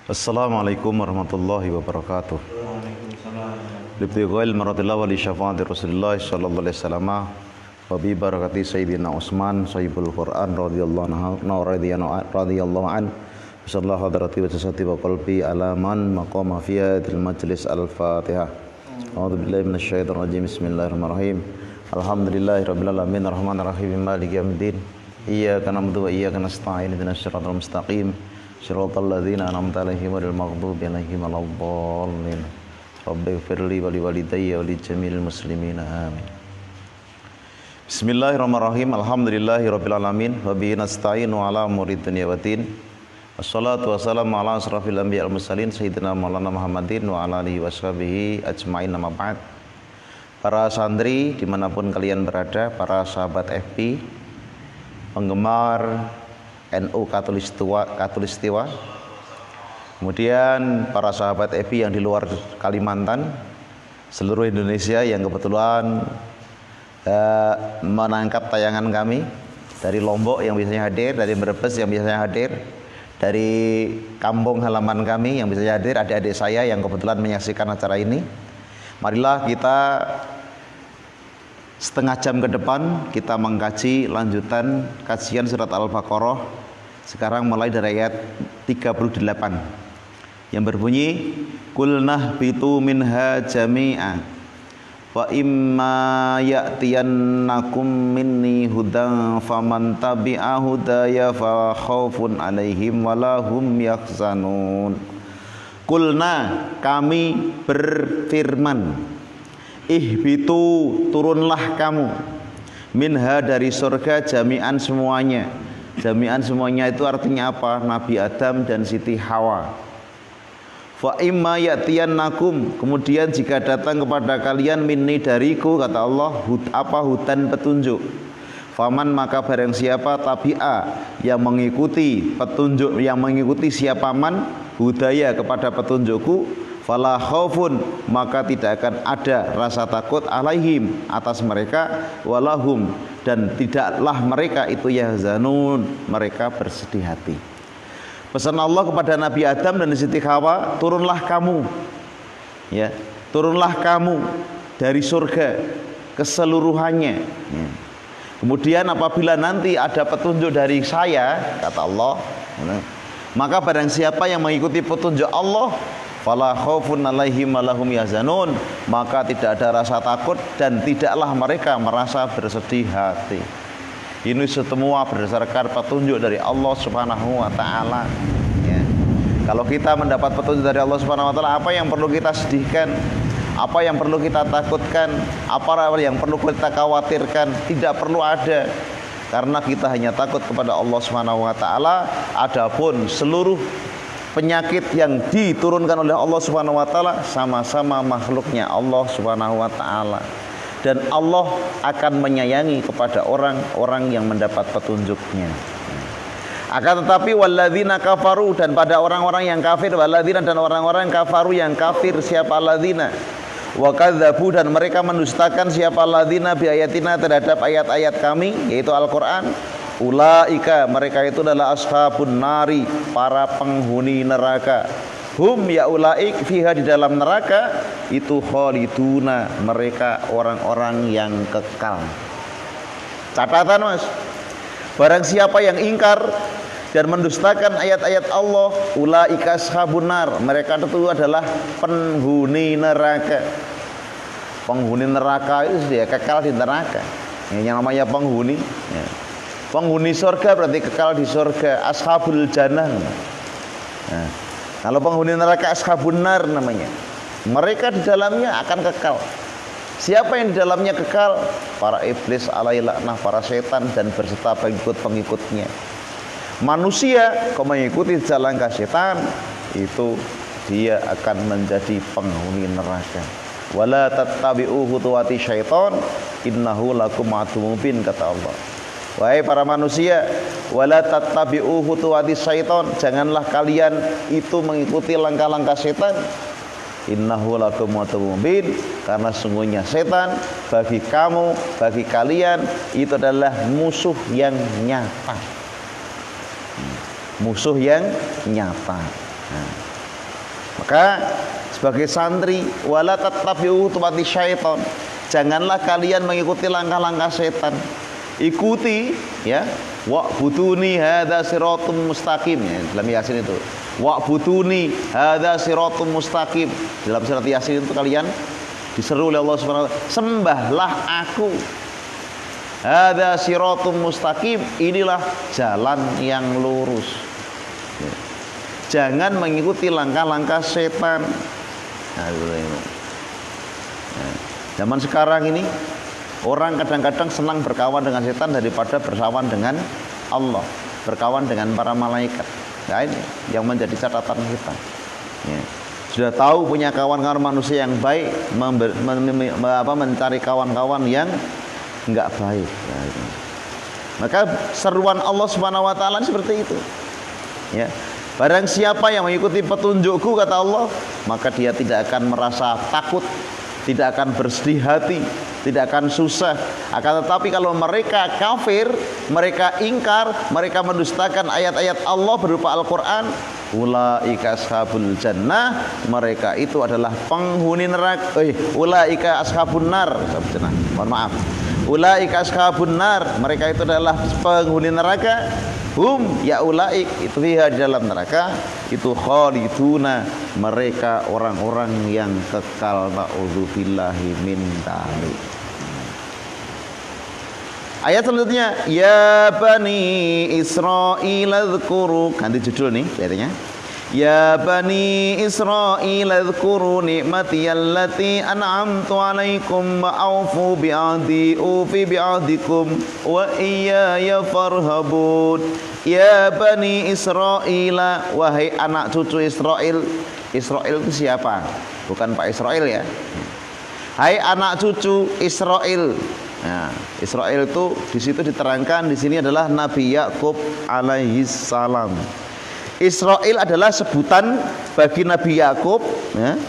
Assalamualaikum warahmatullahi wabarakatuh. Waalaikumsalam. Libtighal maratillah wa li syafaati Rasulillah sallallahu alaihi wasallam wa bi barakati sayyidina Utsman sahibul Quran radhiyallahu an sallallahu hadrati wa jasati wa qalbi alaman maqama fiyatil majlis al-Fatihah. A'udzu billahi minasyaitonir rajim. Bismillahirrahmanirrahim. Alhamdulillahirabbil alamin arrahmanir rahim maliki yaumiddin. Iyyaka na'budu wa iyyaka nasta'in ihdinas siratal mustaqim. Shiratal ladzina an'amta 'alaihim ghairil maghdubi 'alaihim waladdallin. Rabbighfirli wa liwalidayya wa li jami'il muslimin amin. Bismillahirrahmanirrahim. Alhamdulillahirabbil alamin wa bihi nasta'inu 'ala umuri dunya waddin. Wassalatu wassalamu 'ala asrafil anbiya wal mursalin sayyidina Maulana Muhammadin wa 'ala alihi washabihi ajmain amma ba'd. Para santri dimanapun kalian berada, para sahabat FP, penggemar NU Katulistiwa, kemudian para sahabat EPI yang di luar Kalimantan, seluruh Indonesia yang kebetulan menangkap tayangan kami, dari Lombok yang biasanya hadir, dari Brebes yang biasanya hadir, dari kampung halaman kami yang biasanya hadir, adik-adik saya yang kebetulan menyaksikan acara ini. Marilah kita setengah jam ke depan kita mengkaji lanjutan kajian surat Al-Baqarah, sekarang mulai dari ayat 38 yang berbunyi Qul nahbitu minha jami'a wa imma ya'tiyannakum minni hudan faman tabi'a hudaya fa khaufun 'alaihim walahum yahzanun. Qulna, kami berfirman, ihbitu, turunlah kamu, minha, dari surga, jami'an semuanya. Jami'an semuanya itu artinya apa? Nabi Adam dan Siti Hawa. Fa imma ya'tiyannakum, kemudian jika datang kepada kalian minni, dariku, kata Allah, hudan, petunjuk. Faman, maka barang siapa, tabi'a, yang mengikuti petunjuk, yang mengikuti siapa man, hudaya, kepada petunjukku, fala khaufun, maka tidak akan ada rasa takut, alaihim, atas mereka, walahum, dan tidaklah mereka itu yahzanun, mereka bersedih hati. Pesan Allah kepada Nabi Adam dan Siti Hawa, turunlah kamu, ya, turunlah kamu dari surga keseluruhannya, ya. Kemudian apabila nanti ada petunjuk dari saya, kata Allah, maka barang siapa yang mengikuti petunjuk Allah, fala khaufun 'alaihim walahum yahzanun, maka tidak ada rasa takut dan tidaklah mereka merasa bersedih hati. Ini semua berdasarkan petunjuk dari Allah Subhanahu wa taala, ya. Kalau kita mendapat petunjuk dari Allah Subhanahu wa taala, apa yang perlu kita sedihkan? Apa yang perlu kita takutkan? Apa yang perlu kita khawatirkan? Tidak perlu ada, karena kita hanya takut kepada Allah Subhanahu wa taala. Adapun seluruh penyakit yang diturunkan oleh Allah Subhanahu wa taala sama-sama makhluknya Allah Subhanahu wa taala, dan Allah akan menyayangi kepada orang-orang yang mendapat petunjuknya. Akan tetapi walladzina kafaru, dan pada orang-orang yang kafir, walladzina, dan orang-orang kafaru yang kafir, siapa alladzina, wa kadzabu, dan mereka mendustakan, siapa alladzina, bi ayatina, terhadap ayat-ayat kami, yaitu Al-Qur'an. Ulaika, mereka itu adalah ashabun nari, para penghuni neraka. Hum, ya ulaik, fiha, di dalam neraka itu khaliduna, mereka orang-orang yang kekal. Catatan mas, barang siapa yang ingkar dan mendustakan ayat-ayat Allah, ulaika ashabun nar, mereka itu adalah penghuni neraka. Penghuni neraka itu dia kekal di neraka. Yang namanya penghuni, ya. Penghuni surga berarti kekal di surga, ashabul jannah. Nah, kalau penghuni neraka ashabun nar namanya. Mereka di dalamnya akan kekal. Siapa yang di dalamnya kekal? Para iblis alaihi laknah, para setan dan berserta pengikut-pengikutnya. Manusia kalau mengikuti jalan setan, itu dia akan menjadi penghuni neraka. Wala tattabi'u khutuwati syaiton innahu lakum aduwwun mubin, kata Allah. Wahai para manusia, wala tattabi'u khutuwati syaiton, janganlah kalian itu mengikuti langkah-langkah setan. Innahu lakum aduwwun mubin, karena sungguhnya setan bagi kamu, bagi kalian itu adalah musuh yang nyata. Musuh yang nyata. Nah, Maka sebagai santri, wala tattabi'u khutuwati syaiton, janganlah kalian mengikuti langkah-langkah setan. Ikuti ya, wa'buduni hadza siratum mustaqim ya, dalam Yasin itu. Wa'buduni hadza siratum mustaqim. Dalam surat Yasin itu kalian diseru oleh Allah Subhanahu wa taala, sembahlah aku. Hadza siratum mustaqim, inilah jalan yang lurus. Ya. Jangan mengikuti langkah-langkah setan. Nah, zaman sekarang ini orang kadang-kadang senang berkawan dengan setan daripada berkawan dengan Allah, berkawan dengan para malaikat. Nah, ini yang menjadi catatan kita. Ya. Sudah tahu punya kawan-kawan manusia yang baik, mencari kawan-kawan yang enggak baik. Nah, itu. Maka seruan Allah Subhanahu wa taala seperti itu. Ya. Barang siapa yang mengikuti petunjukku, kata Allah, maka dia tidak akan merasa takut, tidak akan bersedih hati, tidak akan susah. Akan tetapi kalau mereka kafir, mereka ingkar, mereka mendustakan ayat-ayat Allah berupa Al-Quran, ulaika ashabul jannah, mereka itu adalah penghuni neraka. Ulaika ashabun nar, mohon maaf. Ulaika ashabun nar, mereka itu adalah penghuni neraka. Hum ya ulaik, itu fiha di dalam neraka, itu khaliduna, mereka orang-orang yang kekal, na'udzubillahi min dzalik. Ayat selanjutnya, ya bani Israil dzkuru, ganti judul nih ayatnya. Ya bani Israil dzkuru ni'mati allati an'amtu 'alaikum wa aufu bi'ahdi ufi bi'ahdikum wa iyaya farhabun. Ya bani Israil, wahai anak cucu Israel. Israel itu siapa? Bukan Pak Israel ya. Hai anak cucu Israel. Nah, Israel itu di situ diterangkan di sini adalah Nabi Yakub alaihi salam. Israel adalah sebutan bagi Nabi Yakub, ya.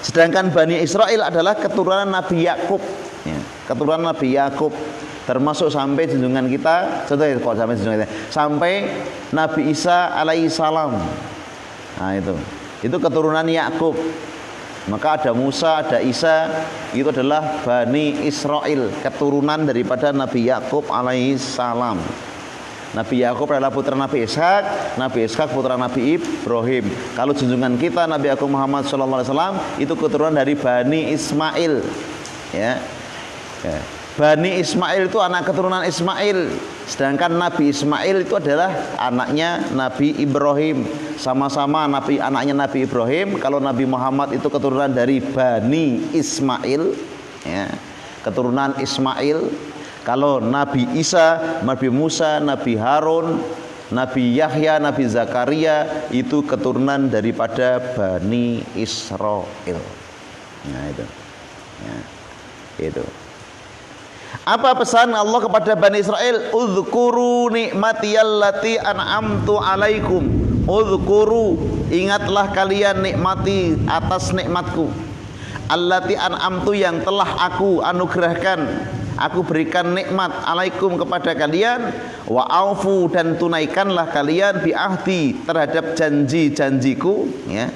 Sedangkan Bani Israel adalah keturunan Nabi Yakub, ya. Keturunan Nabi Yakub, termasuk sampai junjungan kita, contohnya kalau sampai junjungan kita, sampai Nabi Isa alaihi salam. Nah itu keturunan Yakub. Maka ada Musa, ada Isa, itu adalah Bani Israel, keturunan daripada Nabi Yakub alaihi salam. Nabi Yakub adalah putra Nabi Ishak, Nabi Ishak putra Nabi Ibrahim. Kalau junjungan kita Nabi Agung Muhammad SAW itu keturunan dari Bani Ismail, ya. Ya. Bani Ismail itu anak keturunan Ismail, sedangkan Nabi Ismail itu adalah anaknya Nabi Ibrahim. Sama-sama anaknya Nabi Ibrahim. Kalau Nabi Muhammad itu keturunan dari Bani Ismail, ya. Keturunan Ismail. Kalau Nabi Isa, Nabi Musa, Nabi Harun, Nabi Yahya, Nabi Zakaria itu keturunan daripada Bani Israel. Nah itu, ya, itu. Apa pesan Allah kepada Bani Israel? Udzkuru ni'matiyallati an'amtu alaikum. Udzkuru, ingatlah kalian nikmati atas nikmatku. Allati an'amtu, yang telah aku anugerahkan, aku berikan nikmat alaikum kepada kalian. Wa aufu, dan tunaikanlah kalian bi ahdi, terhadap janji-janjiku, ya.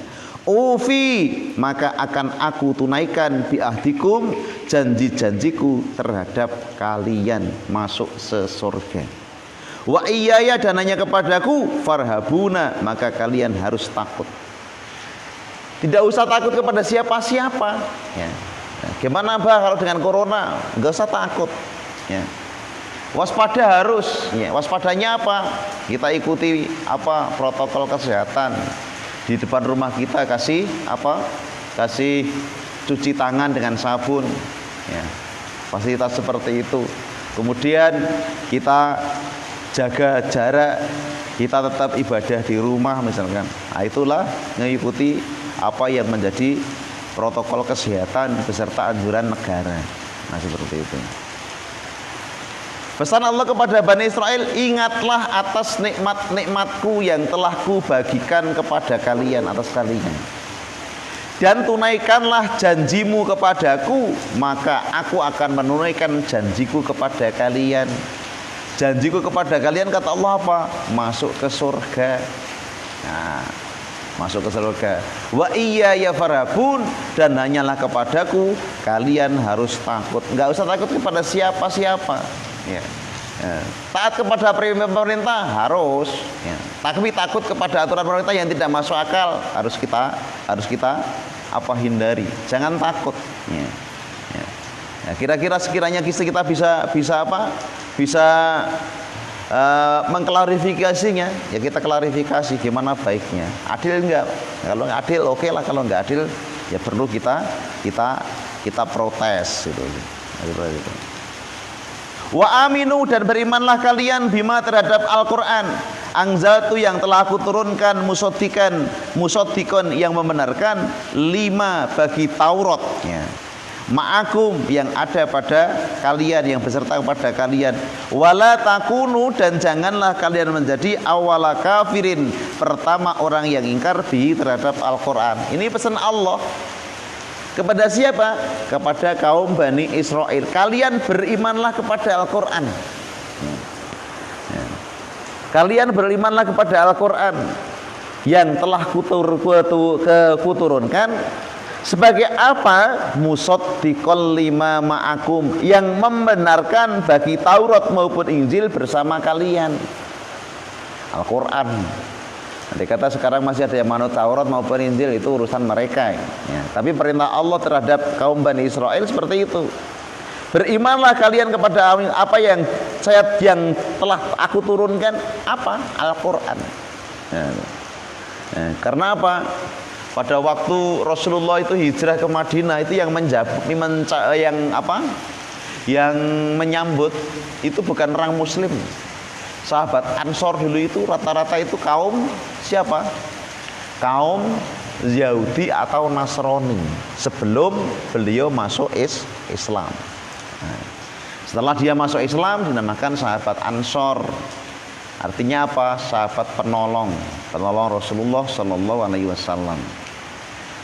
Ufi, maka akan aku tunaikan bi ahdikum, janji-janjiku terhadap kalian masuk surga. Wa iyaya, dan hanya kepadaku farhabuna, maka kalian harus takut. Tidak usah takut kepada siapa-siapa, ya. Gimana kalau dengan corona? Enggak usah takut, ya. Waspada harus, ya. Waspadanya apa? Kita ikuti apa protokol kesehatan. Di depan rumah kita kasih apa? Kasih cuci tangan dengan sabun, ya. Fasilitas seperti itu. Kemudian kita jaga jarak, kita tetap ibadah di rumah misalkan. Nah, itulah mengikuti apa yang menjadi protokol kesehatan beserta anjuran negara. Nah seperti itu. Pesan Allah kepada Bani Israel, ingatlah atas nikmat-nikmatku yang telah ku bagikan kepada kalian, atas kalian. Dan tunaikanlah janjimu kepadaku, maka aku akan menunaikan janjiku kepada kalian. Janjiku kepada kalian, kata Allah apa? Masuk ke surga. Nah, masuk ke surga. Wa iyaya farhabun, dan hanyalah kepadaku kalian harus takut. Enggak usah takut kepada siapa-siapa, ya. Ya. Taat kepada pemerintah harus, ya. Tapi takut kepada aturan pemerintah yang tidak masuk akal harus kita hindari. Jangan takut, ya. Ya. Ya, kira-kira sekiranya kita bisa mengklarifikasinya, ya kita klarifikasi gimana baiknya. Adil enggak? Kalau adil oke lah, kalau enggak adil ya perlu kita protes gitu. Wa aminu, dan berimanlah kalian bima terhadap Al-Qur'an anzaltu yang telah aku turunkan musaddiqan yang membenarkan lima bagi Taurat, ya. Ma'akum yang ada pada kalian, yang beserta kepada kalian. Wala takunu, dan janganlah kalian menjadi awala kafirin, pertama orang yang ingkar bi terhadap Al-Qur'an. Ini pesan Allah kepada siapa? Kepada kaum Bani Israel. Kalian berimanlah kepada Al-Qur'an. Kalian berimanlah kepada Al-Qur'an yang telah kuturunkan. Sebagai apa? Musaddiqal lima ma'akum, yang membenarkan bagi Taurat maupun Injil bersama kalian. Al-Qur'an. Nanti kata sekarang masih ada yang manut Taurat maupun Injil, itu urusan mereka, ya. Tapi perintah Allah terhadap kaum Bani Israel seperti itu. Berimanlah kalian kepada apa yang telah aku turunkan, apa? Al-Qur'an. Ya. Ya. Karena apa? Pada waktu Rasulullah itu hijrah ke Madinah, itu yang menyambut itu bukan orang Muslim. Sahabat Ansor dulu itu rata-rata itu kaum siapa? Kaum Yahudi atau Nasrani sebelum beliau masuk Islam. Nah, setelah dia masuk Islam dinamakan sahabat Ansor. Artinya apa? Sahabat penolong Rasulullah Shallallahu Alaihi Wasallam.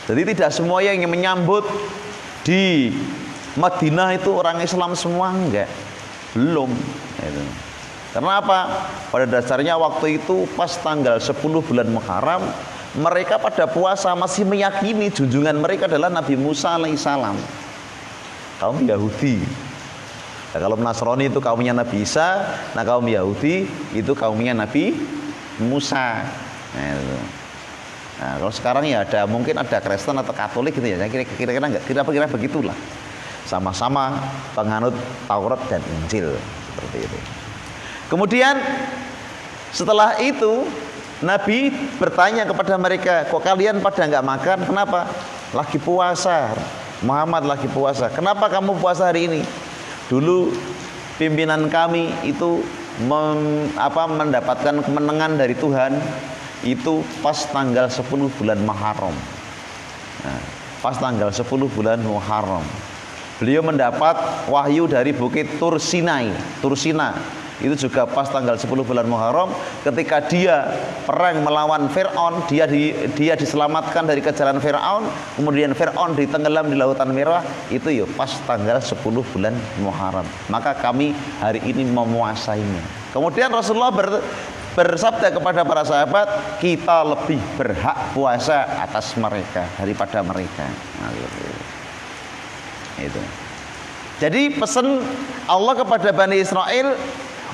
Jadi tidak semua yang menyambut di Madinah itu orang Islam semua, enggak, belum. Karena apa? Pada dasarnya waktu itu pas tanggal 10 bulan Muharram, mereka pada puasa masih meyakini junjungan mereka adalah Nabi Musa alaihissalam, kaum Yahudi. Nah, kalau Nasrani itu kaumnya Nabi Isa, nah kaum Yahudi itu kaumnya Nabi Musa. Nah, kalau sekarang ya mungkin ada Kristen atau Katolik gitu ya. Kira-kira begitulah. Sama-sama penganut Taurat dan Injil seperti itu. Kemudian setelah itu Nabi bertanya kepada mereka, kok kalian pada nggak makan? Kenapa? Lagi puasa. Muhammad lagi puasa. Kenapa kamu puasa hari ini? Dulu pimpinan kami itu mendapatkan kemenangan dari Tuhan itu pas tanggal 10 bulan Muharram. Nah, pas tanggal 10 bulan Muharram beliau mendapat wahyu dari bukit Tursina. Itu juga pas tanggal 10 bulan Muharram, ketika dia perang melawan Fir'aun, dia diselamatkan dari kejaran Fir'aun, kemudian Fir'aun ditenggelam di Lautan Merah, itu ya pas tanggal 10 bulan Muharram. Maka kami hari ini memuasainya. Kemudian Rasulullah bersabda kepada para sahabat, kita lebih berhak puasa atas mereka daripada mereka. Nah, itu. Jadi pesan Allah kepada Bani Israel,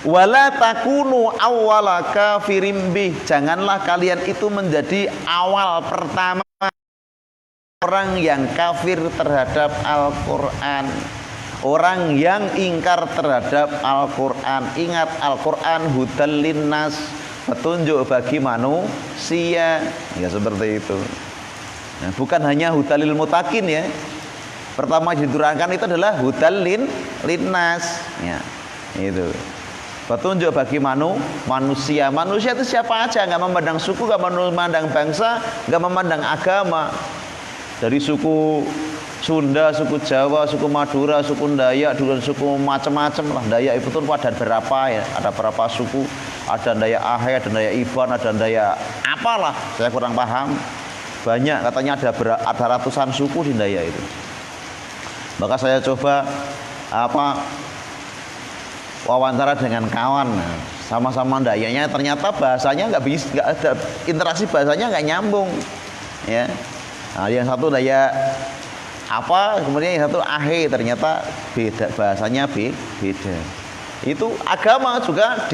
wala takunu awwala kafirin bih, janganlah kalian itu menjadi awal pertama orang yang kafir terhadap Al-Qur'an, orang yang ingkar terhadap Al-Qur'an. Ingat, Al-Qur'an hudal linnas, petunjuk bagi manusia, ya seperti itu. Nah, bukan hanya hudalil mutakin ya. Pertama diturunkan itu adalah hudal linnas, ya. Itu. Petunjuk bagi manusia. Manusia itu siapa aja, nggak memandang suku, nggak memandang bangsa, nggak memandang agama. Dari suku Sunda, suku Jawa, suku Madura, suku Dayak, dan suku macam-macam lah. Dayak itu tuh ada berapa ya? Ada berapa suku? Ada Dayak Ahe, ada Dayak Iban, ada Dayak apalah? Saya kurang paham. Banyak, katanya ada ratusan suku di Dayak itu. Maka saya coba wawancara dengan kawan. sama-sama Dayaknya, ternyata bahasanya nggak bisa, nggak ada interaksi, bahasanya nggak nyambung, ya. Nah, yang satu Dayak apa, kemudian yang satu Ahe, ternyata beda bahasanya, beda. Itu agama juga